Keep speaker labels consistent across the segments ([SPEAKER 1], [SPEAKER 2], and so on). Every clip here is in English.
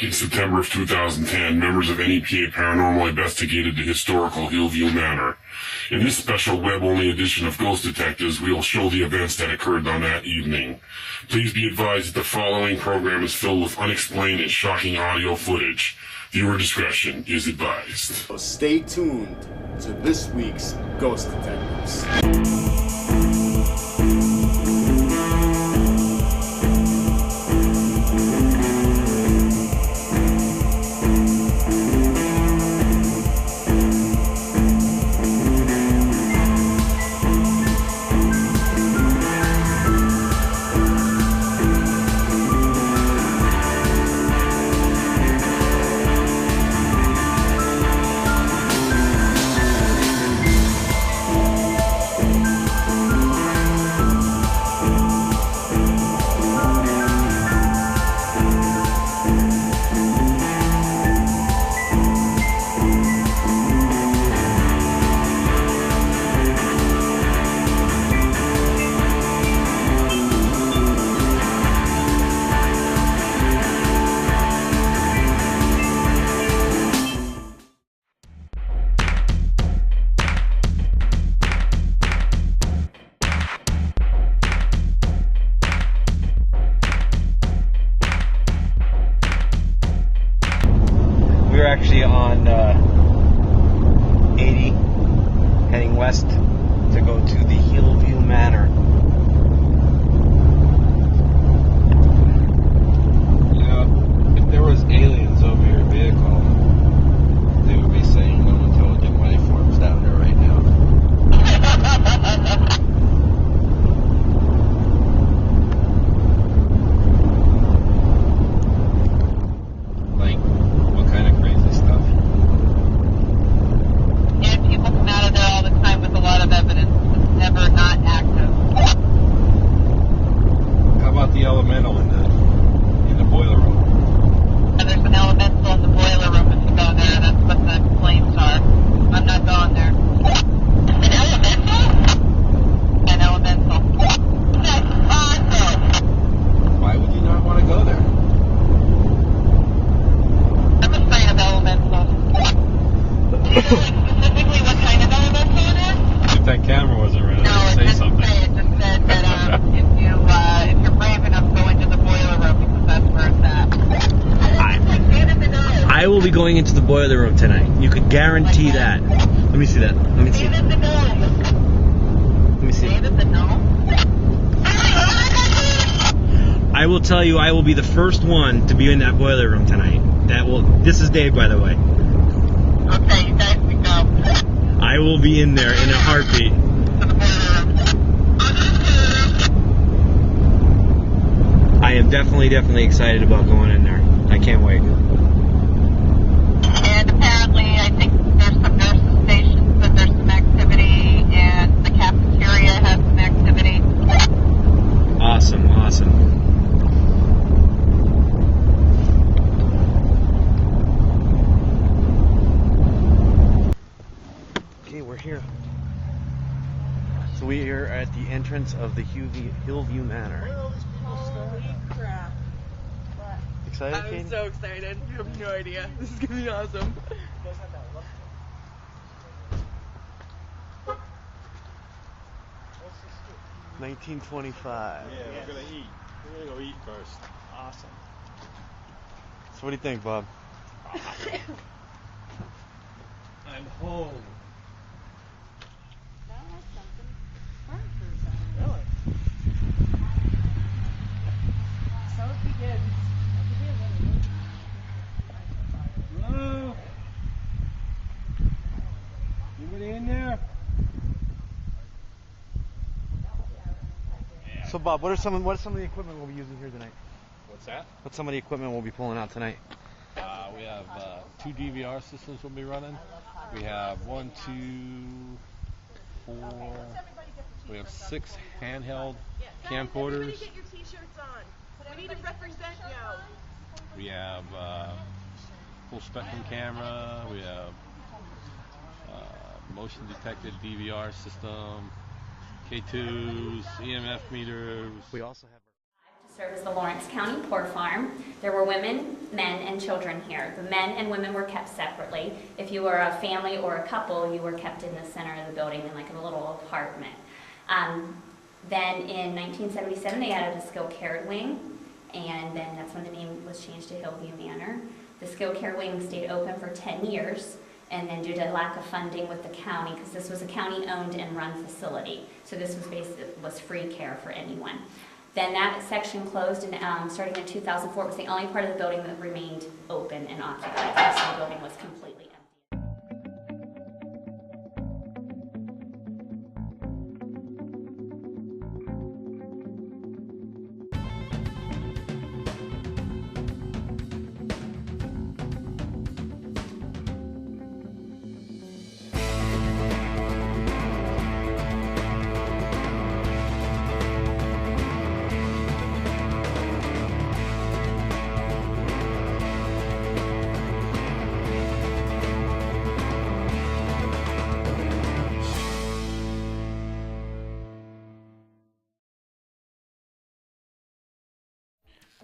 [SPEAKER 1] Back in September of 2010, members of NEPA Paranormal investigated the historical Hill View Manor. In this special web-only edition of Ghost Detectives, we will show the events that occurred on that evening. Please be advised that the following program is filled with unexplained and shocking audio footage. Viewer discretion is advised.
[SPEAKER 2] So stay tuned to this week's Ghost Detectives.
[SPEAKER 3] We're actually on 80, heading west to go to the Hill View Manor.
[SPEAKER 4] Yeah, if there was aliens over your vehicle, they would be saying no intelligent life forms down there right now. Like, what kind of crazy stuff?
[SPEAKER 5] And people come out of there all the time with a lot of evidence. It's never not active.
[SPEAKER 4] How about the elemental in the boiler room?
[SPEAKER 5] And there's an elemental in the boiler room if you go there. That's what the flames are. I'm not going there. An elemental? An elemental. That's awesome.
[SPEAKER 4] Why would you not want to go there?
[SPEAKER 5] I'm a fan of elementals. Do you know specifically what kind of elemental it is?
[SPEAKER 4] If that camera wasn't running,
[SPEAKER 5] No,
[SPEAKER 4] I'd
[SPEAKER 5] it
[SPEAKER 4] say
[SPEAKER 5] didn't
[SPEAKER 4] something.
[SPEAKER 5] say. It just said that if you're brave enough, go into the boiler room because that's where it's at.
[SPEAKER 3] I will be going into the boiler room tonight. You could guarantee that. Let me see that. Let me see.
[SPEAKER 5] David the gnome.
[SPEAKER 3] Let me see.
[SPEAKER 5] David the gnome.
[SPEAKER 3] I will tell you, I will be the first one to be in that boiler room tonight. This is Dave, by the way.
[SPEAKER 5] Okay, you guys can go
[SPEAKER 3] I will be in there in a heartbeat.
[SPEAKER 5] to the boiler room.
[SPEAKER 3] I am definitely excited about going in there. I can't wait.
[SPEAKER 5] And apparently, I think there's some nurses stations that there's some activity, and the cafeteria has some activity.
[SPEAKER 3] Awesome. Okay, we're here. So we are at the entrance of the Hill View Manor.
[SPEAKER 6] Holy crap.
[SPEAKER 3] Excited, Katie?
[SPEAKER 6] I'm so excited. You have no idea. This is going to be awesome.
[SPEAKER 3] 1925.
[SPEAKER 4] Yeah, we're gonna eat. We're gonna go eat first.
[SPEAKER 3] Awesome. So what do you think, Bob?
[SPEAKER 4] I'm home.
[SPEAKER 6] So it begins.
[SPEAKER 4] Hello? Anybody in there?
[SPEAKER 3] So Bob, what are some of the equipment we'll be using here tonight?
[SPEAKER 4] What's that?
[SPEAKER 3] What's some of the equipment we'll be pulling out tonight?
[SPEAKER 4] We have 2 DVR systems we'll be running. We have 1, 2, 4. We have 6 handheld camcorders.
[SPEAKER 6] Get your t-shirts on. We need to represent you.
[SPEAKER 4] We have full spectrum camera. We have motion detected DVR system, K2s, EMF meters.
[SPEAKER 3] We also have
[SPEAKER 7] Served as the Lawrence County Poor Farm. There were women, men, and children here. The men and women were kept separately. If you were a family or a couple, you were kept in the center of the building in like a little apartment. Then in 1977, they added a skilled care wing, and then that's when the name was changed to Hill View Manor. The skilled care wing stayed open for 10 years, and then due to lack of funding with the county, because this was a county-owned and run facility, so this was free care for anyone. Then that section closed, and starting in 2004, it was the only part of the building that remained open and occupied. The rest of the building was completely empty.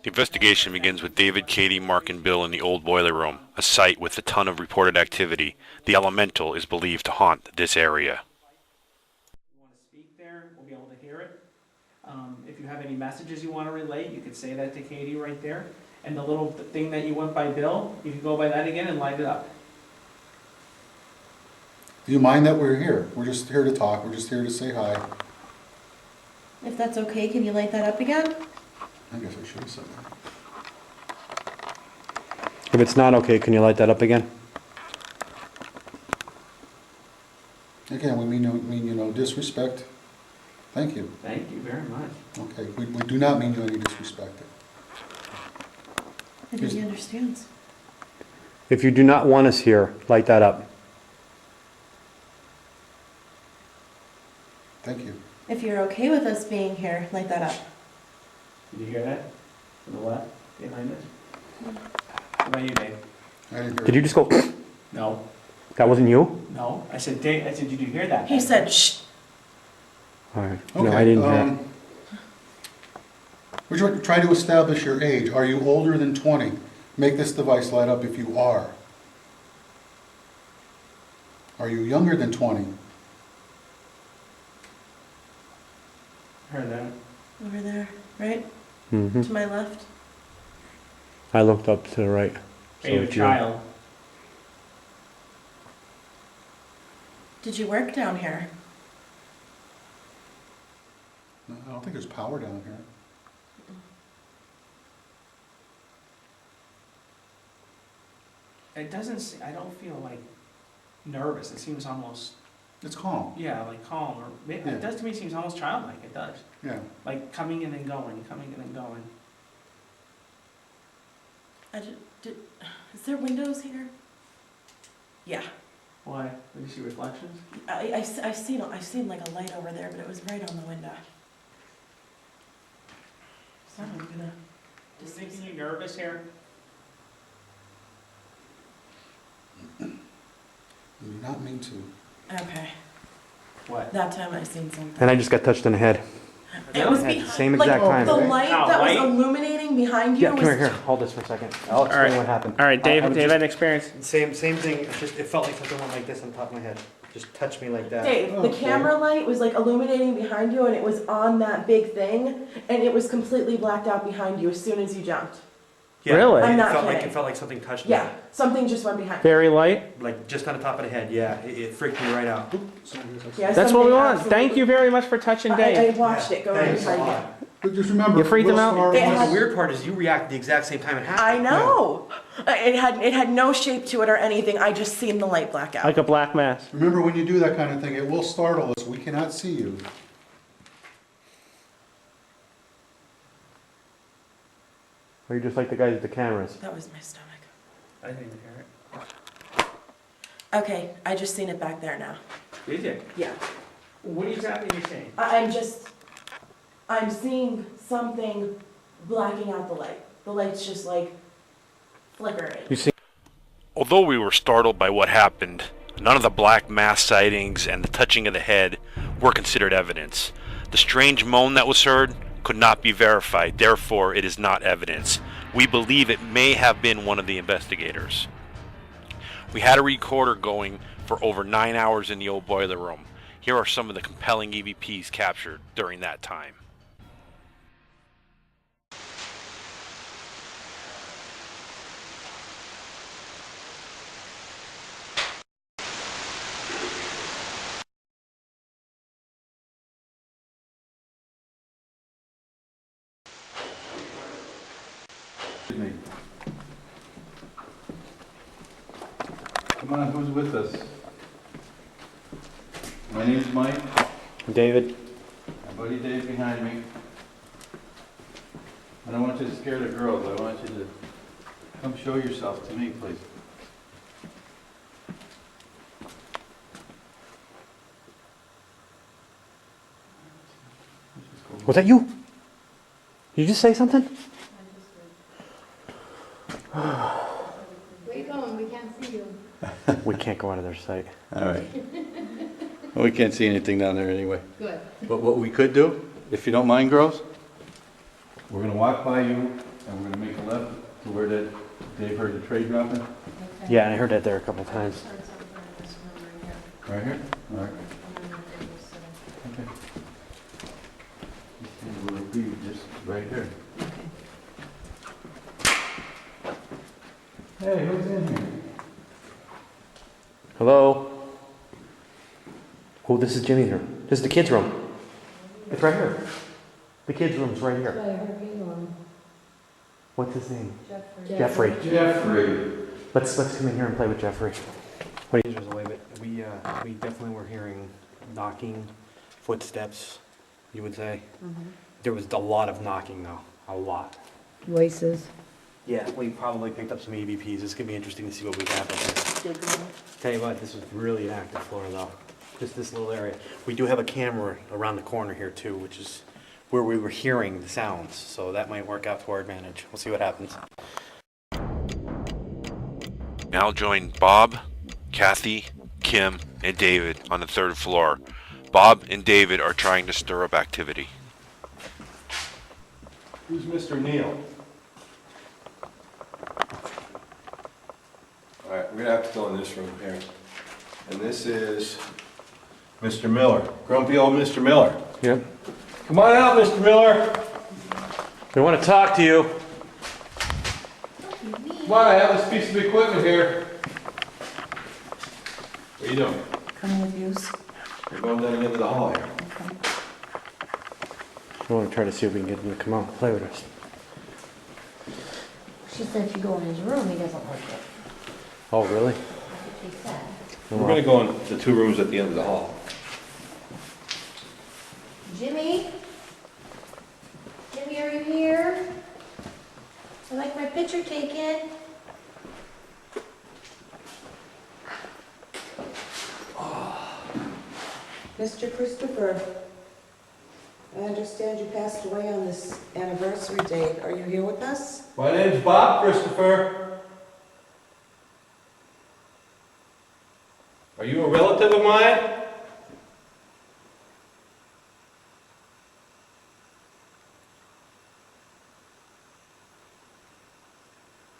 [SPEAKER 8] The investigation begins with David, Katie, Mark, and Bill in the old boiler room, a site with a ton of reported activity. The elemental is believed to haunt this area.
[SPEAKER 9] If you want to speak there, we'll be able to hear it. If you have any messages you want to relay, you could say that to Katie right there. And the little thing that you went by Bill, you can go by that again and light it up.
[SPEAKER 10] Do you mind that we're here? We're just here to talk. We're just here to say hi.
[SPEAKER 6] If that's okay, can you light that up again?
[SPEAKER 10] I guess I should have said that.
[SPEAKER 3] If it's not okay, can you light that up again?
[SPEAKER 10] Again, we mean no disrespect. Thank you.
[SPEAKER 9] Thank you very much.
[SPEAKER 10] Okay, we do not mean you any disrespect.
[SPEAKER 6] I think he understands.
[SPEAKER 3] If you do not want us here, light that up.
[SPEAKER 10] Thank you.
[SPEAKER 6] If you're okay with us being here, light that up.
[SPEAKER 9] Did you hear that? To the left, behind us? What about you, Dave?
[SPEAKER 10] I didn't hear
[SPEAKER 3] Did you just go,
[SPEAKER 9] No.
[SPEAKER 3] that wasn't you?
[SPEAKER 9] No. I said, Dave, did you hear that?
[SPEAKER 6] He said, shh.
[SPEAKER 3] All right.
[SPEAKER 10] Okay,
[SPEAKER 3] No, I didn't hear it.
[SPEAKER 10] We're trying to establish your age. Are you older than 20? Make this device light up if you are. Are you younger than 20?
[SPEAKER 9] Heard that.
[SPEAKER 6] Over there, right?
[SPEAKER 3] Mm-hmm.
[SPEAKER 6] To my left.
[SPEAKER 3] I looked up to the right.
[SPEAKER 9] Are you a
[SPEAKER 3] it's you.
[SPEAKER 9] child?
[SPEAKER 6] Did you work down here?
[SPEAKER 10] No, I don't think there's power down here.
[SPEAKER 9] It doesn't, I don't feel like nervous. It seems almost,
[SPEAKER 10] It's calm.
[SPEAKER 9] yeah, like calm. Or
[SPEAKER 10] Yeah.
[SPEAKER 9] It does to me seems almost childlike. It does.
[SPEAKER 10] Yeah.
[SPEAKER 9] Like coming in and going, coming in and going.
[SPEAKER 6] Is there windows here? Yeah.
[SPEAKER 9] Why? Did you see reflections?
[SPEAKER 6] I've seen like a light over there, but it was right on the window. So I'm gonna
[SPEAKER 9] Is it making you nervous here?
[SPEAKER 10] We do not mean to.
[SPEAKER 6] Okay.
[SPEAKER 9] What?
[SPEAKER 6] That time I seen something.
[SPEAKER 3] And I just got touched in the head.
[SPEAKER 6] It was
[SPEAKER 3] At the
[SPEAKER 6] behind,
[SPEAKER 3] same exact
[SPEAKER 6] like,
[SPEAKER 3] time.
[SPEAKER 6] the light
[SPEAKER 9] How,
[SPEAKER 6] that
[SPEAKER 9] light?
[SPEAKER 6] was illuminating behind you
[SPEAKER 3] Yeah,
[SPEAKER 6] was...
[SPEAKER 3] come here. Hold this for a second. I'll explain what happened.
[SPEAKER 9] All right, Dave.
[SPEAKER 3] I was
[SPEAKER 9] Dave
[SPEAKER 3] just-
[SPEAKER 9] had an experience.
[SPEAKER 3] Same thing. It felt like something went like this on top of my head. Just touched me like that.
[SPEAKER 6] Dave, the
[SPEAKER 10] Okay.
[SPEAKER 6] camera light was like illuminating behind you and it was on that big thing and it was completely blacked out behind you as soon as you jumped.
[SPEAKER 3] Yeah,
[SPEAKER 9] Really?
[SPEAKER 6] I'm not
[SPEAKER 3] it
[SPEAKER 6] kidding.
[SPEAKER 3] felt like something touched me.
[SPEAKER 6] Yeah, something just went behind.
[SPEAKER 9] Very light.
[SPEAKER 3] Like just on the top of the head. Yeah, it freaked me right out.
[SPEAKER 6] Yeah,
[SPEAKER 9] That's what we
[SPEAKER 6] something
[SPEAKER 9] want.
[SPEAKER 6] absolutely-
[SPEAKER 9] Thank you very much for touching
[SPEAKER 6] I
[SPEAKER 9] Dave.
[SPEAKER 6] watched it go right
[SPEAKER 3] Thanks a
[SPEAKER 6] behind you.
[SPEAKER 3] lot.
[SPEAKER 10] But just remember,
[SPEAKER 9] You freaked them out?
[SPEAKER 6] It had-
[SPEAKER 3] The weird part is you react the exact same time it happened.
[SPEAKER 6] I know. It had no shape to it or anything. I just seen the light black out.
[SPEAKER 9] Like a black mass.
[SPEAKER 10] Remember, when you do that kind of thing, it will startle us. We cannot see you.
[SPEAKER 3] Or you just like the guys with the cameras.
[SPEAKER 6] That was my stomach.
[SPEAKER 9] I didn't even hear it.
[SPEAKER 6] Okay, I just seen it back there now.
[SPEAKER 9] Did you?
[SPEAKER 6] Yeah.
[SPEAKER 9] What exactly are you saying?
[SPEAKER 6] I'm seeing something blacking out the light. The light's just like flickering.
[SPEAKER 8] Although we were startled by what happened, none of the black mass sightings and the touching of the head were considered evidence. The strange moan that was heard could not be verified, therefore it is not evidence. We believe it may have been one of the investigators. We had a recorder going for over 9 hours in the old boiler room. Here are some of the compelling EVPs captured during that time.
[SPEAKER 11] Come on, who's with us? My name's Mike.
[SPEAKER 3] David.
[SPEAKER 11] My buddy Dave behind me. I don't want you to scare the girls. I want you to come show yourself to me, please.
[SPEAKER 3] Was that you? Did you just say something?
[SPEAKER 12] Where you going? We can't see you.
[SPEAKER 3] We can't go out of their sight.
[SPEAKER 11] All right. Well, we can't see anything down there anyway.
[SPEAKER 12] Good.
[SPEAKER 11] But what we could do, if you don't mind, girls, we're going to walk by you and we're going to make a left to where that Dave heard the tray dropping.
[SPEAKER 12] Okay.
[SPEAKER 3] Yeah, and I heard that there a couple times.
[SPEAKER 11] Right here? All right. Okay. We'll be just right here. Hey, who's in here?
[SPEAKER 3] Hello? Oh, this is Jimmy here. This is the kids' room. It's right here. The kids' room's right here. What's his name? Jeffrey.
[SPEAKER 11] Jeffrey.
[SPEAKER 3] Let's come in here and play with Jeffrey. What do you away, but we definitely were hearing knocking, footsteps, you would say. There was a lot of knocking though. A lot.
[SPEAKER 12] Voices.
[SPEAKER 3] Yeah, we probably picked up some EVPs. It's gonna be interesting to see what we have up there. Tell you what, this was really an active floor though. Just this little area. We do have a camera around the corner here too, which is where we were hearing the sounds. So that might work out to our advantage. We'll see what happens.
[SPEAKER 8] Now join Bob, Kathy, Kim, and David on the third floor. Bob and David are trying to stir up activity.
[SPEAKER 11] Who's Mr. Neal?
[SPEAKER 13] All right, we're gonna have to go in this room here. And this is
[SPEAKER 11] Mr. Miller. Grumpy old Mr. Miller.
[SPEAKER 3] Yep.
[SPEAKER 11] Come on out, Mr. Miller.
[SPEAKER 3] We want to talk to you.
[SPEAKER 11] Come on, I have this piece of equipment here. What are you doing?
[SPEAKER 6] Coming with use.
[SPEAKER 11] We're going down into the hall here.
[SPEAKER 3] We want to try to see if we can get him to come out and play with us.
[SPEAKER 12] She said if you go in his room, he doesn't like it.
[SPEAKER 3] Oh, really?
[SPEAKER 12] That's what she said.
[SPEAKER 13] We're gonna go in the two rooms at the end of the hall.
[SPEAKER 12] Jimmy? Jimmy, are you here? I'd like my picture taken.
[SPEAKER 6] Mr. Christopher, I understand you passed away on this anniversary date. Are you here with us?
[SPEAKER 11] My name's Bob Christopher. Are you a relative of mine?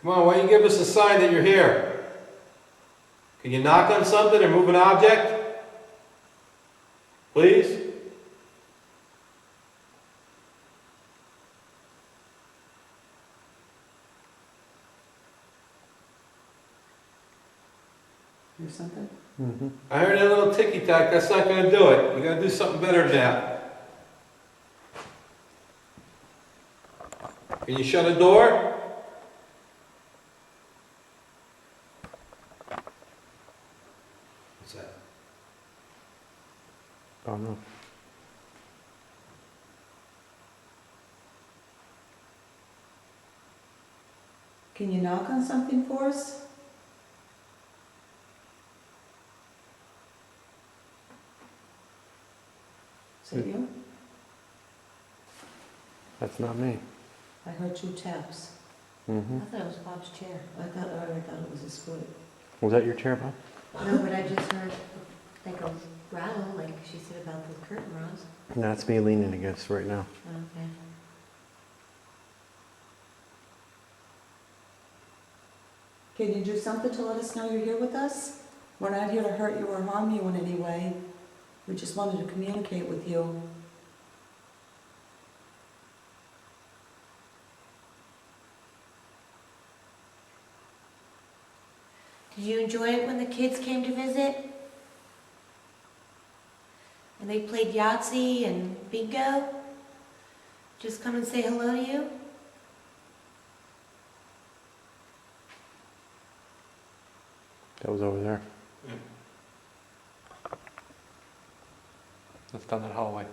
[SPEAKER 11] Come on, why don't you give us a sign that you're here? Can you knock on something or move an object? Please?
[SPEAKER 6] Or something?
[SPEAKER 3] Mm-hmm.
[SPEAKER 11] I heard that little ticky-tack, that's not gonna do it. You gotta do something better than that. Can you shut a door? What's that?
[SPEAKER 3] Oh, no.
[SPEAKER 6] Can you knock on something for us? Is it you?
[SPEAKER 3] That's not me.
[SPEAKER 6] I heard 2 taps.
[SPEAKER 3] Mm-hmm.
[SPEAKER 12] I thought it was Bob's chair.
[SPEAKER 6] I thought it was his foot.
[SPEAKER 3] Was that your chair, Bob?
[SPEAKER 12] No, but I just heard like a rattle, like she said about the curtain rods.
[SPEAKER 3] No, it's me leaning against right now.
[SPEAKER 12] Okay.
[SPEAKER 14] Can you do something to let us know you're here with us? We're not here to hurt you or harm you in any way. We just wanted to communicate with you.
[SPEAKER 12] Did you enjoy it when the kids came to visit? And they played Yahtzee and bingo? Just come and say hello to you?
[SPEAKER 3] That was over there. That's down that hallway.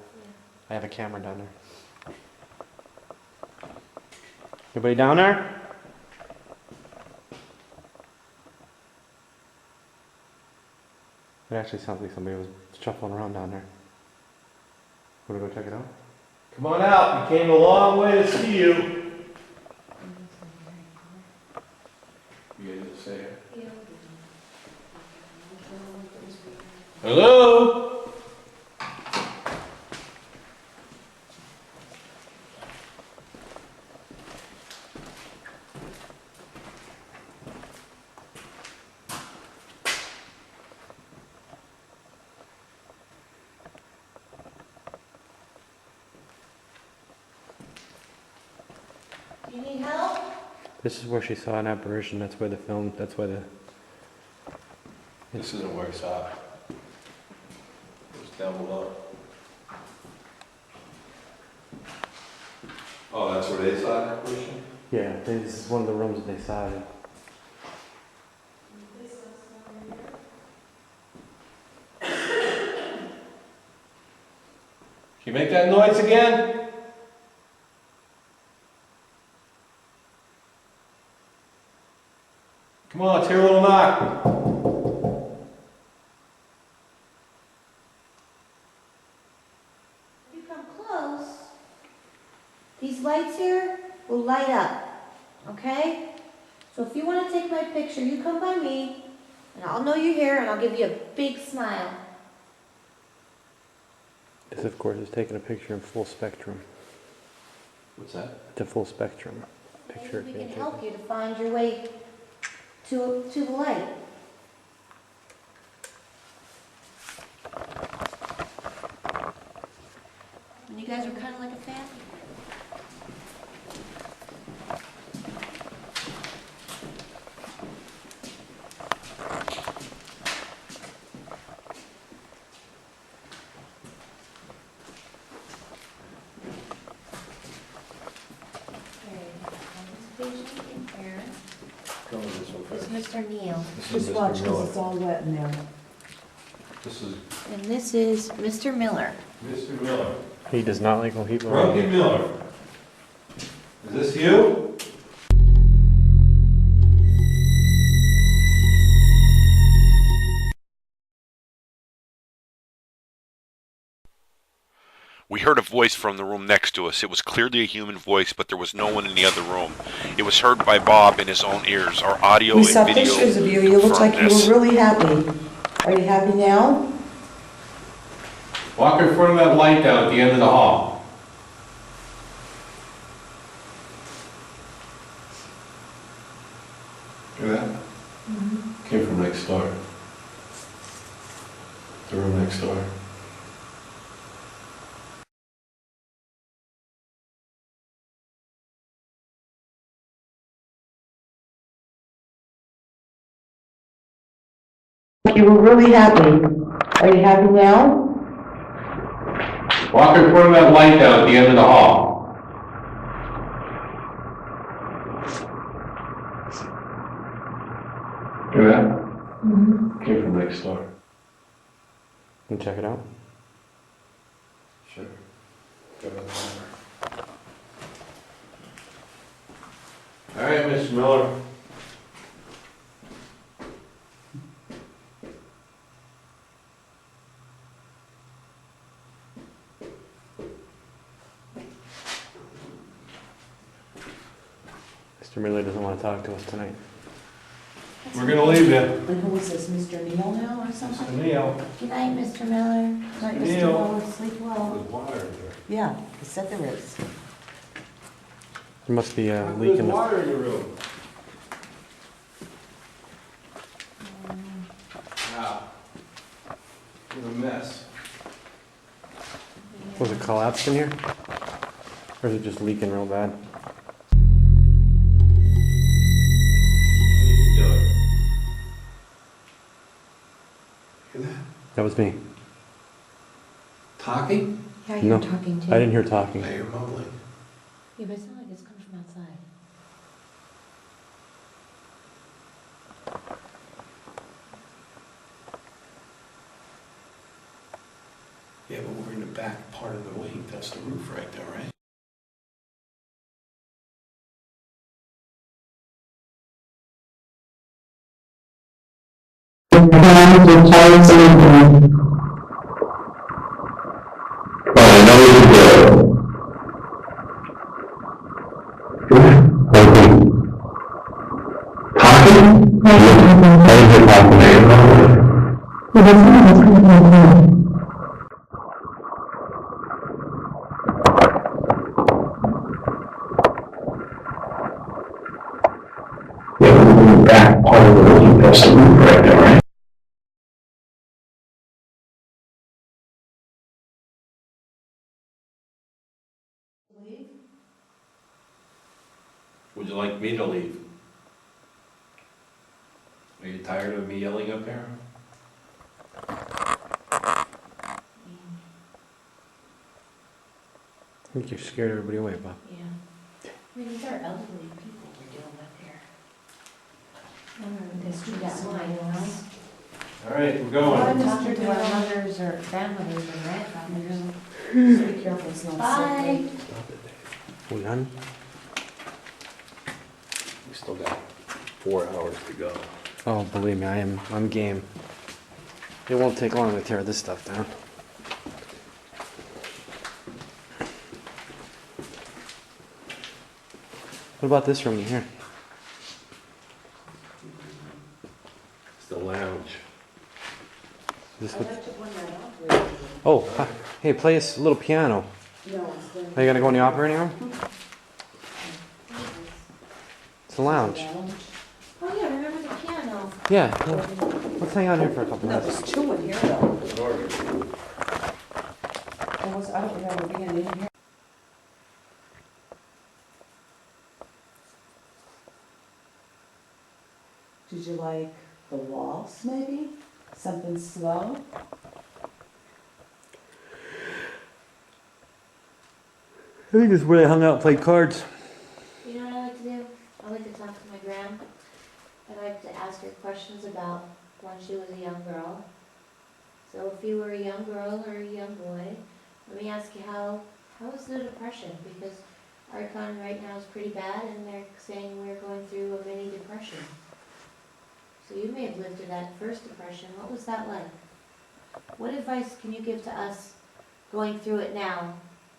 [SPEAKER 3] I have a camera down there. Anybody down there? It actually sounds like somebody was shuffling around down there. Want to go check it out?
[SPEAKER 11] Come on out, we came a long way to see you. You guys say it. Hello?
[SPEAKER 12] Do you need help?
[SPEAKER 3] This is where she saw an apparition. That's where the film. That's why the.
[SPEAKER 13] This isn't where it's at. It's down below. Oh, that's where they saw that apparition?
[SPEAKER 3] Yeah, this is one of the rooms that they saw it.
[SPEAKER 11] Can you make that noise again? Come on, let's hear a little knock.
[SPEAKER 12] If you come close, these lights here will light up, okay? So if you want to take my picture, you come by me, and I'll know you're here, and I'll give you a big smile.
[SPEAKER 3] This, of course, is taking a picture in full spectrum.
[SPEAKER 13] What's that?
[SPEAKER 3] It's a full spectrum picture.
[SPEAKER 12] Maybe we can help you to find your way to the light. And you guys are kind of like a family.
[SPEAKER 13] Go with this one
[SPEAKER 12] This
[SPEAKER 13] first.
[SPEAKER 12] is Mr. Neal.
[SPEAKER 14] Just watch, because it's all wet in there.
[SPEAKER 13] This is
[SPEAKER 12] And this is Mr. Miller.
[SPEAKER 13] Mr. Miller.
[SPEAKER 3] He does not like when people.
[SPEAKER 13] Drunken Miller. Is this you?
[SPEAKER 8] We heard a voice from the room next to us. It was clearly a human voice, but there was no one in the other room. It was heard by Bob in his own ears. Our audio
[SPEAKER 14] We
[SPEAKER 8] and
[SPEAKER 14] saw
[SPEAKER 8] video
[SPEAKER 14] pictures of you. You looked like you
[SPEAKER 8] confirmed this.
[SPEAKER 14] were really happy. Are you happy now?
[SPEAKER 11] Walk in front of that light down at the end of the hall.
[SPEAKER 13] Hear that? Came from next door. The room next door.
[SPEAKER 14] You were really happy. Are you happy now?
[SPEAKER 11] Walk in front of that light down at the end of the hall.
[SPEAKER 13] Hear that? Came from next door.
[SPEAKER 3] Can you check it out?
[SPEAKER 13] Sure. Go with the number.
[SPEAKER 11] All right, Mr. Miller.
[SPEAKER 3] Mr. Miller doesn't want to talk to us tonight.
[SPEAKER 11] We're gonna leave you.
[SPEAKER 14] And who is this, Mr. Neal now or something?
[SPEAKER 11] Mr. Neal.
[SPEAKER 12] Good night, Mr. Miller.
[SPEAKER 14] Night, Mr.
[SPEAKER 11] Neal.
[SPEAKER 14] Miller. Sleep well.
[SPEAKER 13] There's water in there.
[SPEAKER 14] Yeah, he said there is.
[SPEAKER 3] There must be a leak
[SPEAKER 13] There's
[SPEAKER 3] in the.
[SPEAKER 13] water in your room.
[SPEAKER 3] Was it collapsed in here? Or is it just leaking real bad? That was me.
[SPEAKER 15] Talking?
[SPEAKER 12] Yeah,
[SPEAKER 3] No,
[SPEAKER 12] you're talking too.
[SPEAKER 3] I didn't hear talking.
[SPEAKER 15] I hear mumbling.
[SPEAKER 12] Yeah, but it's not like it's coming from outside.
[SPEAKER 15] Yeah, but we're in the back part of the wing. That's the roof right there, right? Back part of the wing. That's the roof right there, right? Would you like me to leave? Are you tired of me yelling up here?
[SPEAKER 3] I think you scared everybody away, Bob.
[SPEAKER 12] Yeah. I mean, these are elderly people we're dealing with here. I don't know, there's two that line, you know?
[SPEAKER 15] All right, we're
[SPEAKER 12] I'm
[SPEAKER 15] going.
[SPEAKER 12] talking to our mothers or grandmothers and grandfathers.
[SPEAKER 14] Just be careful, it's not
[SPEAKER 12] Bye.
[SPEAKER 3] We done?
[SPEAKER 11] We still got 4 hours to go.
[SPEAKER 3] Oh, believe me, I'm game. It won't take long to tear this stuff down. What about this room in here?
[SPEAKER 11] It's the lounge.
[SPEAKER 3] This
[SPEAKER 14] I'd
[SPEAKER 3] look-
[SPEAKER 14] like to point that out.
[SPEAKER 3] Oh, hi. Hey, play us a little piano.
[SPEAKER 14] No, it's the.
[SPEAKER 3] Are you gonna go in the operating room? It's the lounge.
[SPEAKER 12] Oh yeah, remember the piano?
[SPEAKER 3] Yeah, let's hang out here for a couple
[SPEAKER 14] No,
[SPEAKER 3] minutes.
[SPEAKER 14] there's two in here though. I don't remember being in here. Did you like the waltz maybe? Something slow?
[SPEAKER 3] I think this is where they hung out and played cards.
[SPEAKER 12] You know what I like to do? I like to talk to my gram. I like to ask her questions about when she was a young girl. So if you were a young girl or a young boy, let me ask you how was the depression? Because our economy right now is pretty bad and they're saying we're going through a mini depression. So you may have lived through that first depression. What was that like? What advice can you give to us going through it now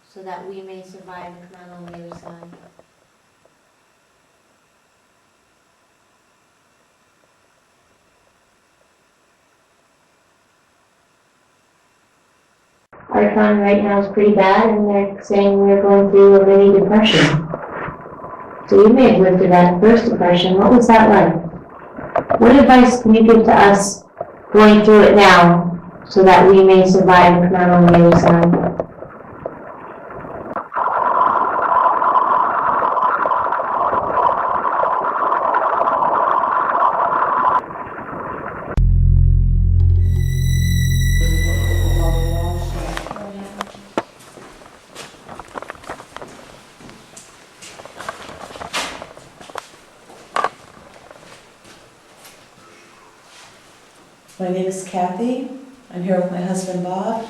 [SPEAKER 12] so that we may survive and come out on the other side? Our economy right now is pretty bad and they're saying we're going through a mini depression. So you may have lived through that first depression. What was that like? What advice can you give to us going through it now so that we may survive and come out on the other side?
[SPEAKER 14] My name is Kathy. I'm here with my husband Bob,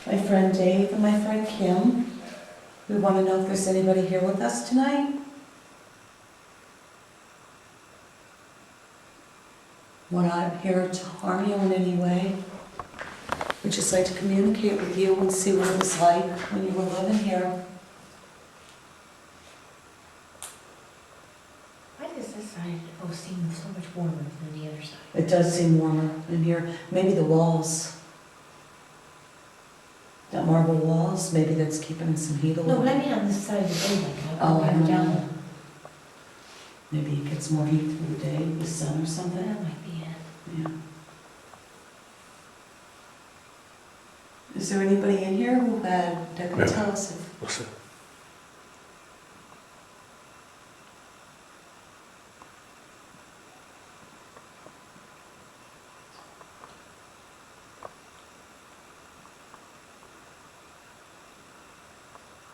[SPEAKER 14] my friend Dave, and my friend Kim. We want to know if there's anybody here with us tonight. We're not here to harm you in any way. We'd just like to communicate with you and see what it was like when you were living here.
[SPEAKER 12] Why does this side seem so much warmer than the other side?
[SPEAKER 14] It does seem warmer in here. Maybe the walls. That marble walls, maybe that's keeping some heat a
[SPEAKER 12] No,
[SPEAKER 14] little.
[SPEAKER 12] but I mean on this side of the building.
[SPEAKER 14] Oh, I don't
[SPEAKER 12] down.
[SPEAKER 14] know. Maybe it gets more heat through the day, the sun or something.
[SPEAKER 12] That might be it.
[SPEAKER 14] Yeah. Is Is there anybody in here who that can
[SPEAKER 15] Yeah.
[SPEAKER 14] tell us if
[SPEAKER 15] Listen.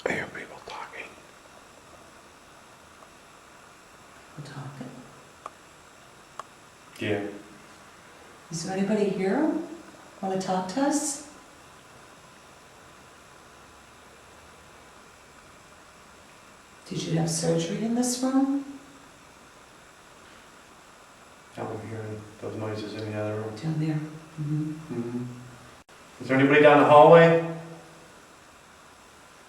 [SPEAKER 15] I hear people talking.
[SPEAKER 14] we're talking?
[SPEAKER 3] Yeah.
[SPEAKER 14] Is there anybody here want to talk to us? Did you have surgery in this room?
[SPEAKER 3] I don't hear those noises in the other room.
[SPEAKER 14] Down there?
[SPEAKER 3] Is there anybody down the hallway?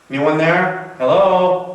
[SPEAKER 3] Anyone there? Hello?